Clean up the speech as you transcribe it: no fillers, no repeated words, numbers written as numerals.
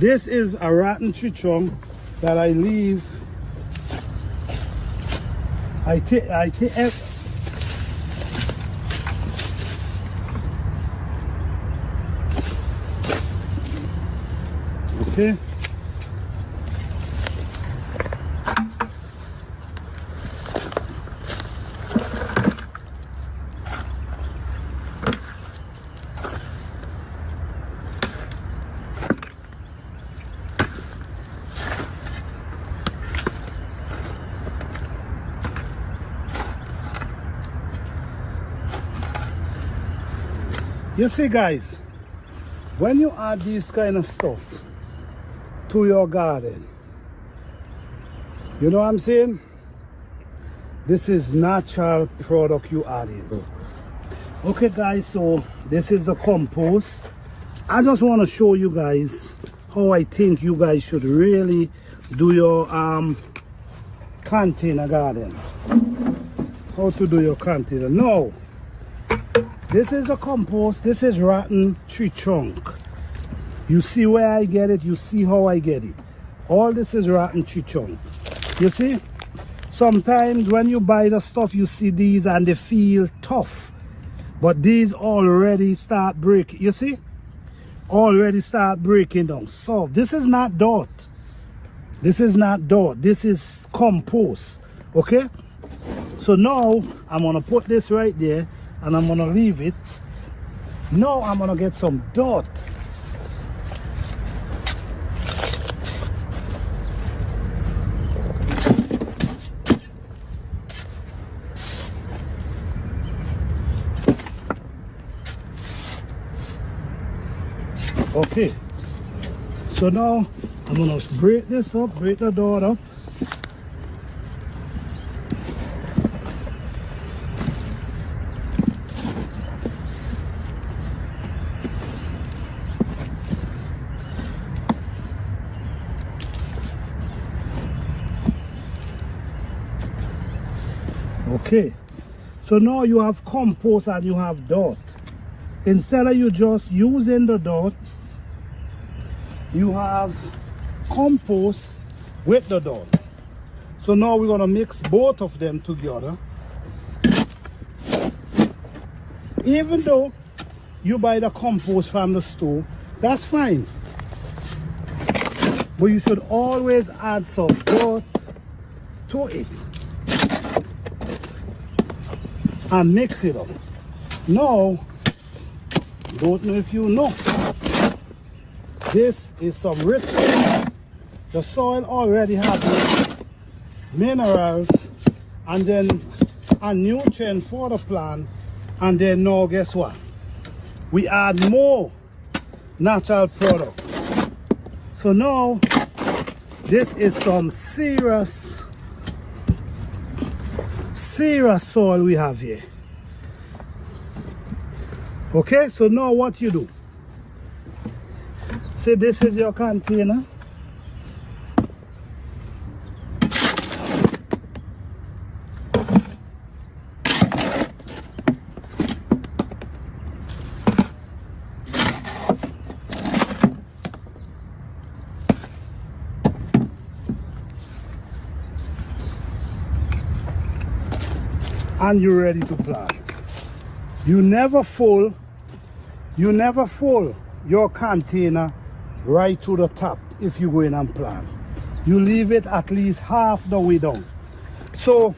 This is a rotten tree trunk that I leave. I take okay. You see, guys, when you add this kind of stuff to your garden, you know what I'm saying? This is natural product you add in. Okay, guys, so this is the compost. I just want to show you guys how I think you guys should really do your container garden. How to do your container. No. This is the compost. This is rotten tree trunk. You see where I get it. You see how I get it. All this is rotten tree trunk. You see? Sometimes when you buy the stuff, you see these and they feel tough. But these already start breaking. You see? Already start breaking down. So this is not dirt. This is not dirt. This is compost. Okay? So now I'm going to put this right there. And I'm gonna leave it. Now I'm gonna get some dirt. Okay. So now I'm gonna break this up, break the dirt up. Okay, so now you have compost and you have dirt. Instead of you just using the dirt, you have compost with the dirt. So now we're going to mix both of them together. Even though you buy the compost from the store, that's fine. But you should always add some dirt to it. And mix it up. Now, don't know if you know, this is some rich soil. The soil already has minerals and then a nutrient for the plant. And then now, guess what? We add more natural product. So now, this is some serious soil we have here. Okay, so now what you do? See, this is your container. And you're ready to plant. You never full your container right to the top if you go in and plant. You leave it at least half the way down. So